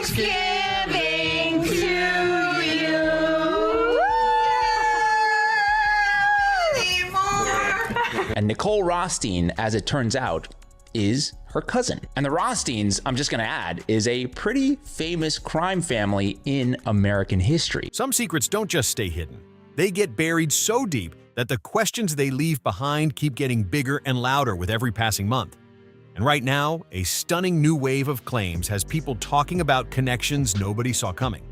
Thanksgiving to you. And Nicole Rothstein, as it turns out, is her cousin. And the Rothsteins, I'm just gonna add, is a pretty famous crime family in American history. Some secrets don't just stay hidden. They get buried so deep that the questions they leave behind keep getting bigger and louder with every passing month. And right now, a stunning new wave of claims has people talking about connections nobody saw coming.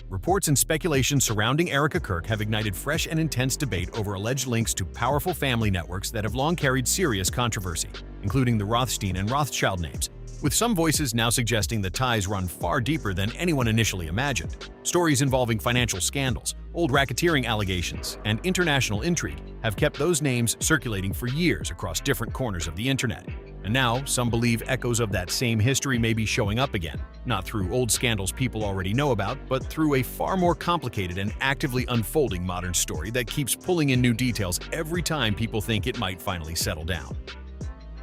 Reports and speculation surrounding Erika Kirk have ignited fresh and intense debate over alleged links to powerful family networks that have long carried serious controversy, including the Rothstein and Rothschild names, with some voices now suggesting the ties run far deeper than anyone initially imagined. Stories involving financial scandals, old racketeering allegations, and international intrigue have kept those names circulating for years across different corners of the internet. And now, some believe echoes of that same history may be showing up again, not through old scandals people already know about, but through a far more complicated and actively unfolding modern story that keeps pulling in new details every time people think it might finally settle down.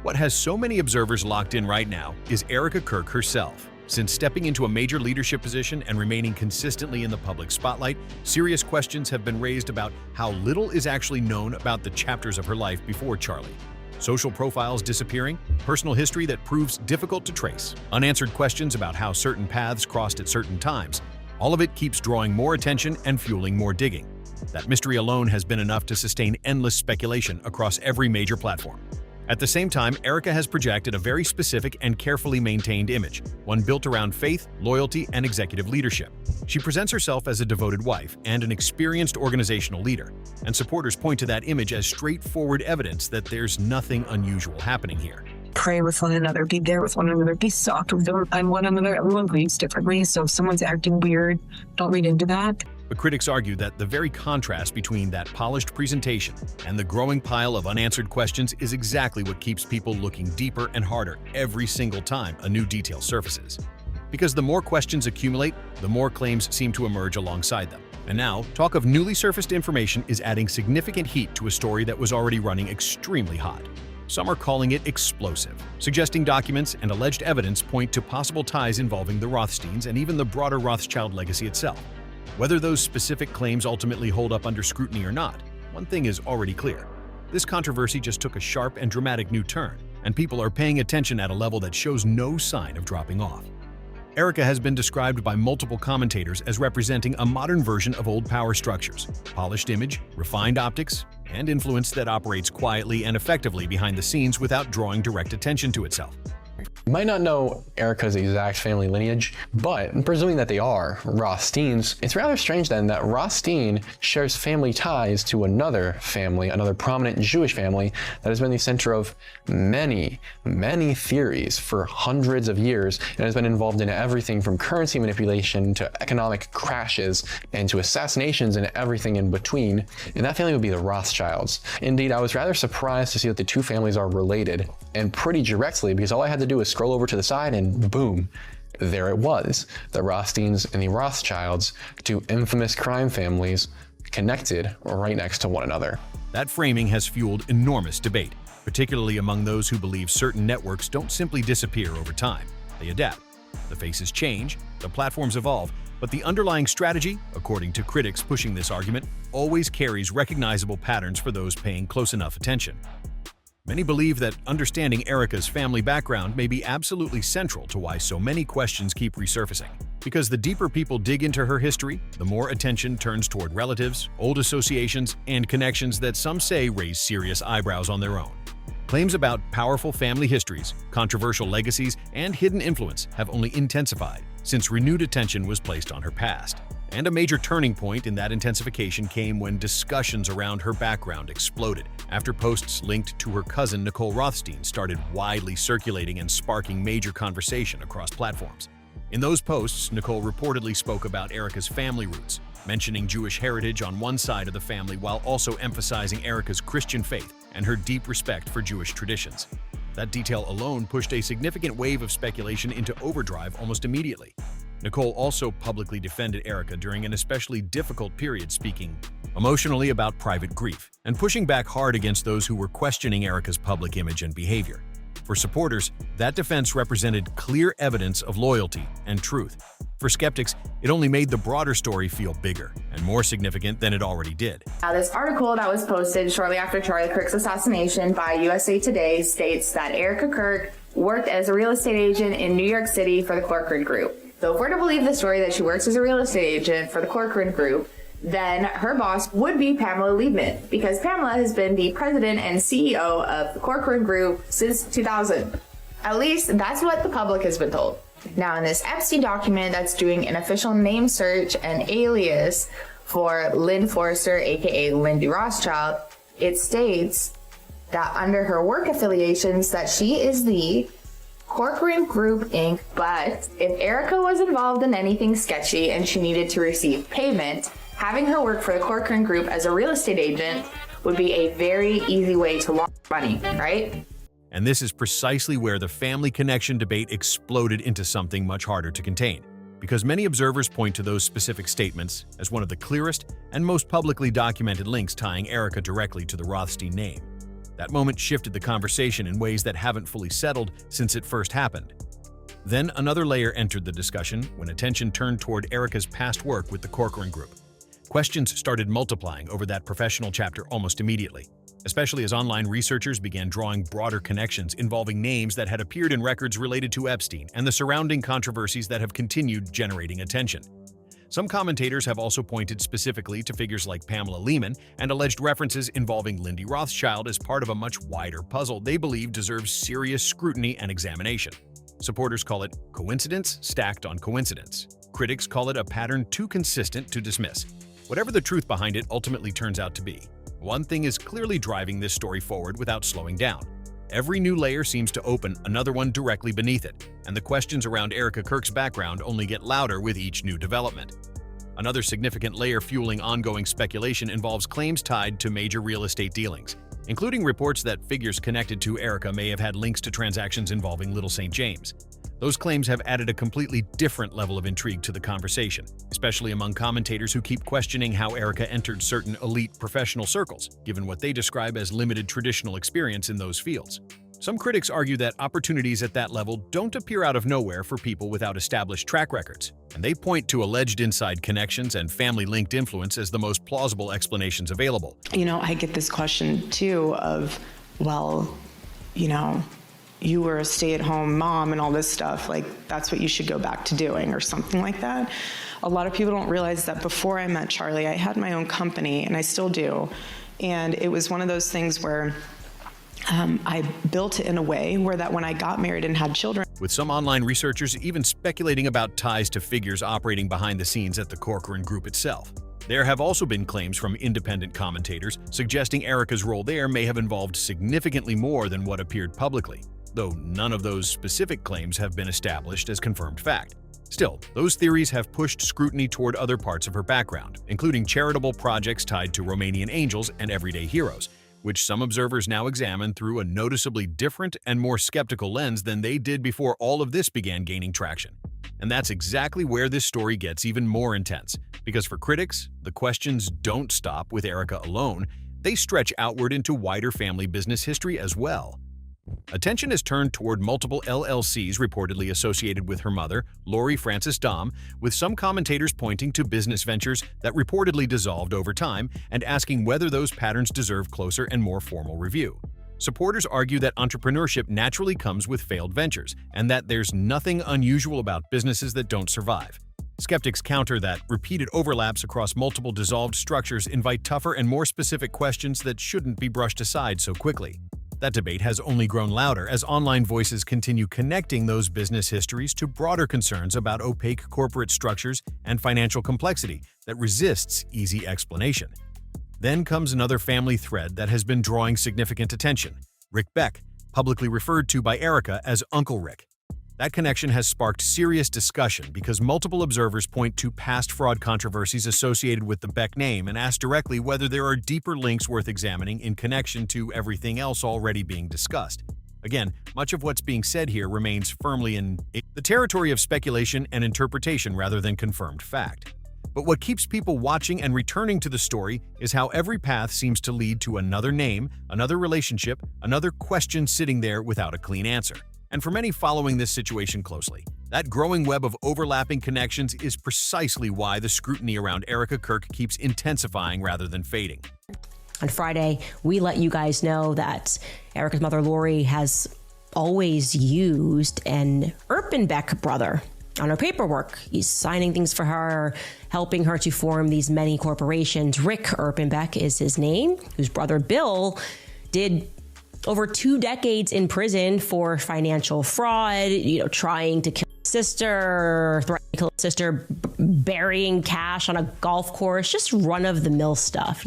What has so many observers locked in right now is Erika Kirk herself. Since stepping into a major leadership position and remaining consistently in the public spotlight, serious questions have been raised about how little is actually known about the chapters of her life before Charlie. Social profiles disappearing, personal history that proves difficult to trace, unanswered questions about how certain paths crossed at certain times. All of it keeps drawing more attention and fueling more digging. That mystery alone has been enough to sustain endless speculation across every major platform. At the same time, Erika has projected a very specific and carefully maintained image, one built around faith, loyalty, and executive leadership. She presents herself as a devoted wife and an experienced organizational leader, and supporters point to that image as straightforward evidence that there's nothing unusual happening here. Pray with one another, be there with one another, be soft with one another. Everyone grieves differently, so if someone's acting weird, don't read into that. But critics argue that the very contrast between that polished presentation and the growing pile of unanswered questions is exactly what keeps people looking deeper and harder every single time a new detail surfaces. Because the more questions accumulate, the more claims seem to emerge alongside them. And now, talk of newly surfaced information is adding significant heat to a story that was already running extremely hot. Some are calling it explosive, suggesting documents and alleged evidence point to possible ties involving the Rothsteins and even the broader Rothschild legacy itself. Whether those specific claims ultimately hold up under scrutiny or not, one thing is already clear. This controversy just took a sharp and dramatic new turn, and people are paying attention at a level that shows no sign of dropping off. Erika has been described by multiple commentators as representing a modern version of old power structures, polished image, refined optics, and influence that operates quietly and effectively behind the scenes without drawing direct attention to itself. You might not know Erika's exact family lineage, but presuming that they are Rothsteins, it's rather strange then that Rothstein shares family ties to another family, another prominent Jewish family that has been the center of many, many theories for hundreds of years and has been involved in everything from currency manipulation to economic crashes and to assassinations and everything in between. And that family would be the Rothschilds. Indeed, I was rather surprised to see that the two families are related, and pretty directly, because all I had to do was scroll over to the side and boom, there it was. The Rothsteins and the Rothschilds, two infamous crime families connected right next to one another. That framing has fueled enormous debate, particularly among those who believe certain networks don't simply disappear over time. They adapt. The faces change, the platforms evolve, but the underlying strategy, according to critics pushing this argument, always carries recognizable patterns for those paying close enough attention. Many believe that understanding Erika's family background may be absolutely central to why so many questions keep resurfacing. Because the deeper people dig into her history, the more attention turns toward relatives, old associations, and connections that some say raise serious eyebrows on their own. Claims about powerful family histories, controversial legacies, and hidden influence have only intensified since renewed attention was placed on her past. And a major turning point in that intensification came when discussions around her background exploded, after posts linked to her cousin Nicole Rothstein started widely circulating and sparking major conversation across platforms. In those posts, Nicole reportedly spoke about Erika's family roots, mentioning Jewish heritage on one side of the family while also emphasizing Erika's Christian faith and her deep respect for Jewish traditions. That detail alone pushed a significant wave of speculation into overdrive almost immediately. Nicole also publicly defended Erika during an especially difficult period, speaking emotionally about private grief and pushing back hard against those who were questioning Erika's public image and behavior. For supporters, that defense represented clear evidence of loyalty and truth. For skeptics, it only made the broader story feel bigger and more significant than it already did. Now, this article that was posted shortly after Charlie Kirk's assassination by USA Today states that Erika Kirk worked as a real estate agent in New York City for the Corcoran Group. So if we're to believe the story that she works as a real estate agent for the Corcoran Group, then her boss would be Pamela Liebman, because Pamela has been the president and CEO of the Corcoran Group since 2000. At least that's what the public has been told. Now, in this Epstein document that's doing an official name search and alias for Lynn Forrester, aka Lindy Rothschild, it states that under her work affiliations that she is the Corcoran Group Inc., but if Erika was involved in anything sketchy and she needed to receive payment, having her work for the Corcoran Group as a real estate agent would be a very easy way to launder money, right? And this is precisely where the family connection debate exploded into something much harder to contain, because many observers point to those specific statements as one of the clearest and most publicly documented links tying Erika directly to the Rothstein name. That moment shifted the conversation in ways that haven't fully settled since it first happened. Then another layer entered the discussion when attention turned toward Erika's past work with the Corcoran Group. Questions started multiplying over that professional chapter almost immediately, especially as online researchers began drawing broader connections involving names that had appeared in records related to Epstein and the surrounding controversies that have continued generating attention. Some commentators have also pointed specifically to figures like Pamela Liebman and alleged references involving Lindy Rothschild as part of a much wider puzzle they believe deserves serious scrutiny and examination. Supporters call it coincidence stacked on coincidence. Critics call it a pattern too consistent to dismiss. Whatever the truth behind it ultimately turns out to be, one thing is clearly driving this story forward without slowing down. Every new layer seems to open another one directly beneath it, and the questions around Erika Kirk's background only get louder with each new development. Another significant layer fueling ongoing speculation involves claims tied to major real estate dealings, including reports that figures connected to Erika may have had links to transactions involving Little St. James. Those claims have added a completely different level of intrigue to the conversation, especially among commentators who keep questioning how Erika entered certain elite professional circles, given what they describe as limited traditional experience in those fields. Some critics argue that opportunities at that level don't appear out of nowhere for people without established track records, and they point to alleged inside connections and family-linked influence as the most plausible explanations available. I get this question too of, well, you were a stay-at-home mom and all this stuff, like that's what you should go back to doing or something like that. A lot of people don't realize that before I met Charlie, I had my own company, and I still do. And it was one of those things where I built it in a way where that when I got married and had children. With some online researchers even speculating about ties to figures operating behind the scenes at the Corcoran Group itself. There have also been claims from independent commentators suggesting Erika's role there may have involved significantly more than what appeared publicly, though none of those specific claims have been established as confirmed fact. Still, those theories have pushed scrutiny toward other parts of her background, including charitable projects tied to Romanian angels and everyday heroes, which some observers now examine through a noticeably different and more skeptical lens than they did before all of this began gaining traction. And that's exactly where this story gets even more intense, because for critics, the questions don't stop with Erika alone, they stretch outward into wider family business history as well. Attention is turned toward multiple LLCs reportedly associated with her mother, Lori Frances Dahm, with some commentators pointing to business ventures that reportedly dissolved over time and asking whether those patterns deserve closer and more formal review. Supporters argue that entrepreneurship naturally comes with failed ventures and that there's nothing unusual about businesses that don't survive. Skeptics counter that repeated overlaps across multiple dissolved structures invite tougher and more specific questions that shouldn't be brushed aside so quickly. That debate has only grown louder as online voices continue connecting those business histories to broader concerns about opaque corporate structures and financial complexity that resists easy explanation. Then comes another family thread that has been drawing significant attention: Rick Beck, publicly referred to by Erika as Uncle Rick. That connection has sparked serious discussion because multiple observers point to past fraud controversies associated with the Beck name and ask directly whether there are deeper links worth examining in connection to everything else already being discussed. Again, much of what's being said here remains firmly in the territory of speculation and interpretation rather than confirmed fact. But what keeps people watching and returning to the story is how every path seems to lead to another name, another relationship, another question sitting there without a clean answer. And for many following this situation closely, that growing web of overlapping connections is precisely why the scrutiny around Erika Kirk keeps intensifying rather than fading. On Friday, we let you guys know that Erika's mother, Lori, has always used an Beck brother on her paperwork. He's signing things for her, helping her to form these many corporations. Rick Beck is his name, whose brother Bill did over 2 decades in prison for financial fraud, trying to kill his sister, threatening to kill his sister, burying cash on a golf course, just run-of-the-mill stuff,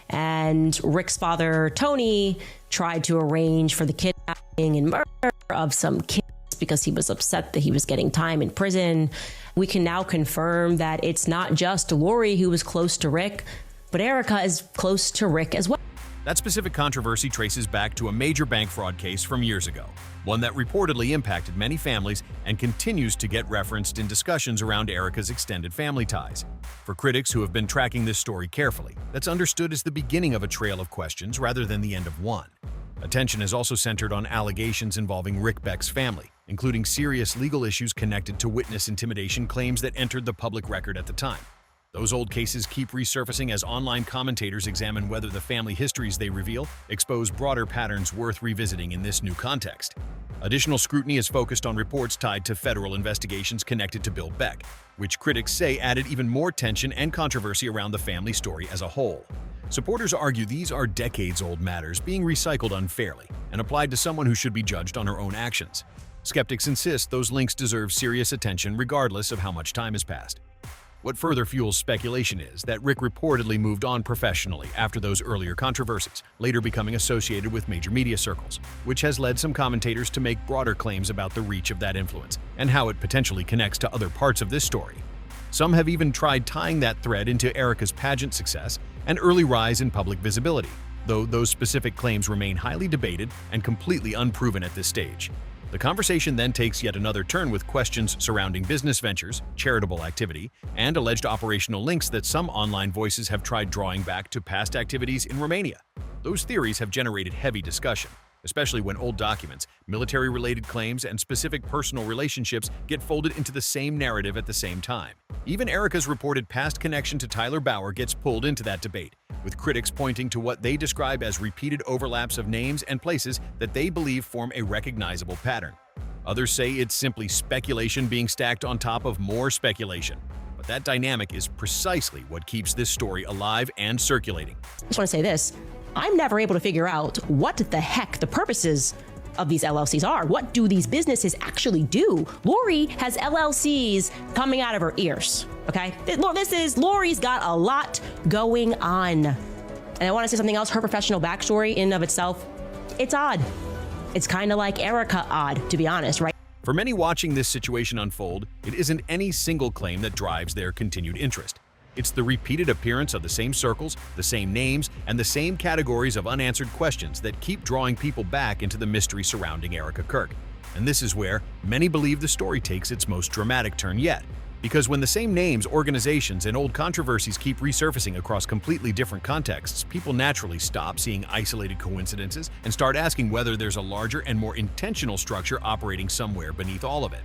And Rick's father, Tony, tried to arrange for the kidnapping and murder of some kids because he was upset that he was getting time in prison. We can now confirm that it's not just Lori who was close to Rick, but Erika is close to Rick as well. That specific controversy traces back to a major bank fraud case from years ago, one that reportedly impacted many families and continues to get referenced in discussions around Erika's extended family ties. For critics who have been tracking this story carefully, that's understood as the beginning of a trail of questions rather than the end of one. Attention is also centered on allegations involving Rick Beck's family, including serious legal issues connected to witness intimidation claims that entered the public record at the time. Those old cases keep resurfacing as online commentators examine whether the family histories they reveal expose broader patterns worth revisiting in this new context. Additional scrutiny is focused on reports tied to federal investigations connected to Bill Beck, which critics say added even more tension and controversy around the family story as a whole. Supporters argue these are decades-old matters being recycled unfairly and applied to someone who should be judged on her own actions. Skeptics insist those links deserve serious attention regardless of how much time has passed. What further fuels speculation is that Rick reportedly moved on professionally after those earlier controversies, later becoming associated with major media circles, which has led some commentators to make broader claims about the reach of that influence and how it potentially connects to other parts of this story. Some have even tried tying that thread into Erika's pageant success and early rise in public visibility, though those specific claims remain highly debated and completely unproven at this stage. The conversation then takes yet another turn with questions surrounding business ventures, charitable activity, and alleged operational links that some online voices have tried drawing back to past activities in Romania. Those theories have generated heavy discussion, especially when old documents, military-related claims, and specific personal relationships get folded into the same narrative at the same time. Even Erika's reported past connection to Tyler Bauer gets pulled into that debate, with critics pointing to what they describe as repeated overlaps of names and places that they believe form a recognizable pattern. Others say it's simply speculation being stacked on top of more speculation. But that dynamic is precisely what keeps this story alive and circulating. I just want to say this. I'm never able to figure out what the heck the purposes of these LLCs are. What do these businesses actually do? Lori has LLCs coming out of her ears, okay? Lori's got a lot going on. And I want to say something else. Her professional backstory in and of itself, it's odd. It's kind of like Erika odd, to be honest, right? For many watching this situation unfold, it isn't any single claim that drives their continued interest. It's the repeated appearance of the same circles, the same names, and the same categories of unanswered questions that keep drawing people back into the mystery surrounding Erika Kirk. And this is where many believe the story takes its most dramatic turn yet. Because when the same names, organizations, and old controversies keep resurfacing across completely different contexts, people naturally stop seeing isolated coincidences and start asking whether there's a larger and more intentional structure operating somewhere beneath all of it.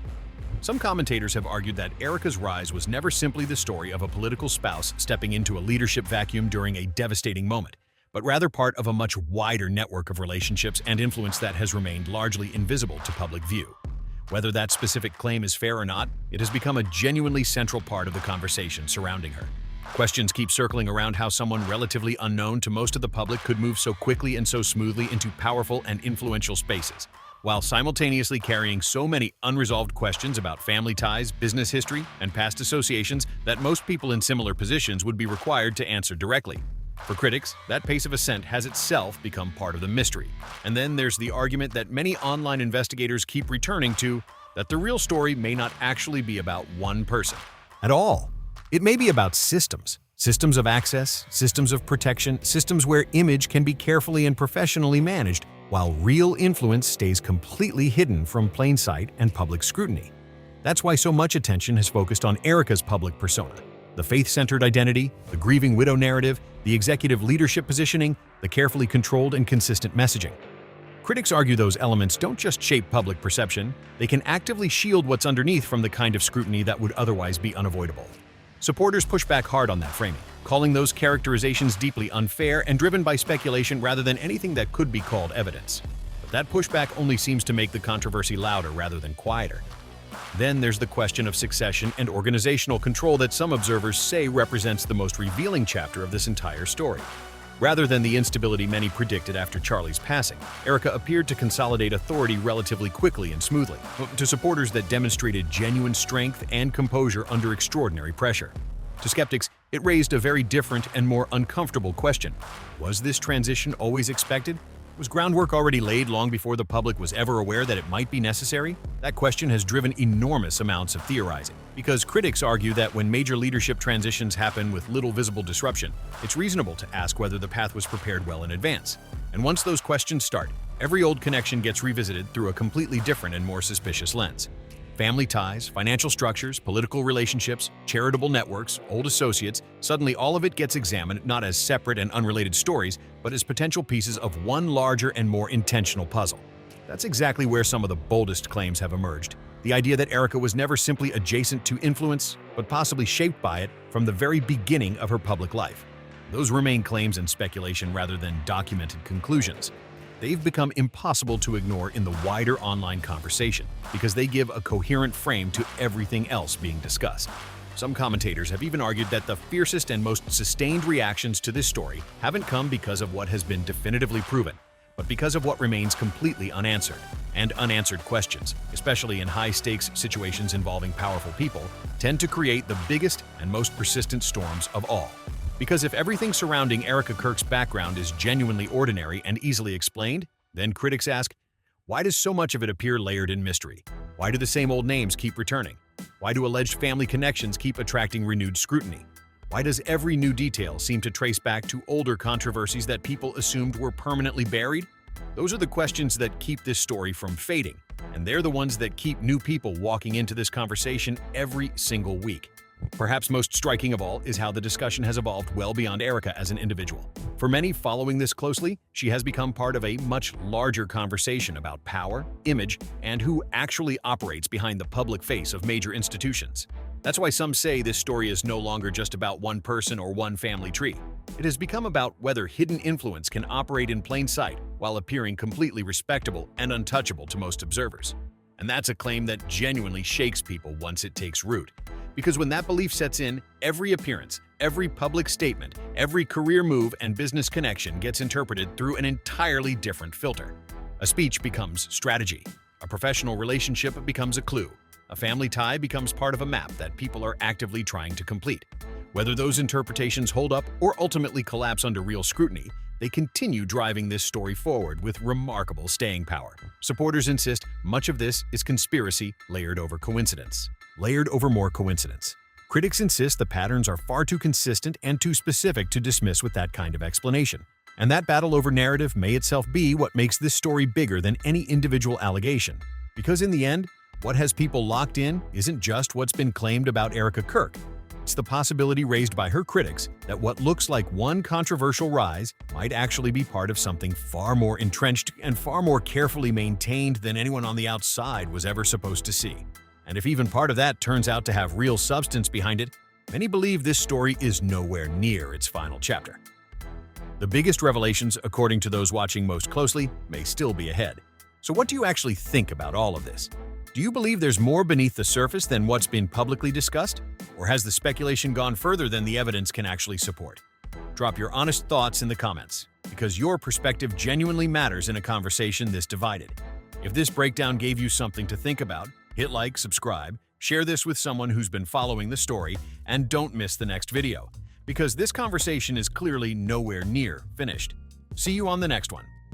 Some commentators have argued that Erika's rise was never simply the story of a political spouse stepping into a leadership vacuum during a devastating moment, but rather part of a much wider network of relationships and influence that has remained largely invisible to public view. Whether that specific claim is fair or not, it has become a genuinely central part of the conversation surrounding her. Questions keep circling around how someone relatively unknown to most of the public could move so quickly and so smoothly into powerful and influential spaces, while simultaneously carrying so many unresolved questions about family ties, business history, and past associations that most people in similar positions would be required to answer directly. For critics, that pace of ascent has itself become part of the mystery. And then there's the argument that many online investigators keep returning to, that the real story may not actually be about one person at all. It may be about systems. Systems of access, systems of protection, systems where image can be carefully and professionally managed, while real influence stays completely hidden from plain sight and public scrutiny. That's why so much attention has focused on Erika's public persona. The faith-centered identity, the grieving widow narrative, the executive leadership positioning, the carefully controlled and consistent messaging. Critics argue those elements don't just shape public perception, they can actively shield what's underneath from the kind of scrutiny that would otherwise be unavoidable. Supporters push back hard on that framing, calling those characterizations deeply unfair and driven by speculation rather than anything that could be called evidence. But that pushback only seems to make the controversy louder rather than quieter. Then there's the question of succession and organizational control that some observers say represents the most revealing chapter of this entire story. Rather than the instability many predicted after Charlie's passing, Erika appeared to consolidate authority relatively quickly and smoothly, to supporters that demonstrated genuine strength and composure under extraordinary pressure. To skeptics, it raised a very different and more uncomfortable question. Was this transition always expected? Was groundwork already laid long before the public was ever aware that it might be necessary? That question has driven enormous amounts of theorizing, because critics argue that when major leadership transitions happen with little visible disruption, it's reasonable to ask whether the path was prepared well in advance. And once those questions start, every old connection gets revisited through a completely different and more suspicious lens. Family ties, financial structures, political relationships, charitable networks, old associates, suddenly all of it gets examined not as separate and unrelated stories, but as potential pieces of one larger and more intentional puzzle. That's exactly where some of the boldest claims have emerged. The idea that Erika was never simply adjacent to influence, but possibly shaped by it from the very beginning of her public life. Those remain claims and speculation rather than documented conclusions. They've become impossible to ignore in the wider online conversation because they give a coherent frame to everything else being discussed. Some commentators have even argued that the fiercest and most sustained reactions to this story haven't come because of what has been definitively proven, but because of what remains completely unanswered. And unanswered questions, especially in high-stakes situations involving powerful people, tend to create the biggest and most persistent storms of all. Because if everything surrounding Erika Kirk's background is genuinely ordinary and easily explained, then critics ask, why does so much of it appear layered in mystery? Why do the same old names keep returning? Why do alleged family connections keep attracting renewed scrutiny? Why does every new detail seem to trace back to older controversies that people assumed were permanently buried? Those are the questions that keep this story from fading, and they're the ones that keep new people walking into this conversation every single week. Perhaps most striking of all is how the discussion has evolved well beyond Erika as an individual. For many following this closely, she has become part of a much larger conversation about power, image, and who actually operates behind the public face of major institutions. That's why some say this story is no longer just about one person or one family tree. It has become about whether hidden influence can operate in plain sight while appearing completely respectable and untouchable to most observers. And that's a claim that genuinely shakes people once it takes root. Because when that belief sets in, every appearance, every public statement, every career move and business connection gets interpreted through an entirely different filter. A speech becomes strategy. A professional relationship becomes a clue. A family tie becomes part of a map that people are actively trying to complete. Whether those interpretations hold up or ultimately collapse under real scrutiny, they continue driving this story forward with remarkable staying power. Supporters insist much of this is conspiracy layered over coincidence. Layered over more coincidence. Critics insist the patterns are far too consistent and too specific to dismiss with that kind of explanation. And that battle over narrative may itself be what makes this story bigger than any individual allegation. Because in the end, what has people locked in isn't just what's been claimed about Erika Kirk. It's the possibility raised by her critics that what looks like one controversial rise might actually be part of something far more entrenched and far more carefully maintained than anyone on the outside was ever supposed to see. And if even part of that turns out to have real substance behind it, many believe this story is nowhere near its final chapter. The biggest revelations, according to those watching most closely, may still be ahead. So what do you actually think about all of this? Do you believe there's more beneath the surface than what's been publicly discussed? Or has the speculation gone further than the evidence can actually support? Drop your honest thoughts in the comments, because your perspective genuinely matters in a conversation this divided. If this breakdown gave you something to think about, hit like, subscribe, share this with someone who's been following the story, and don't miss the next video, because this conversation is clearly nowhere near finished. See you on the next one.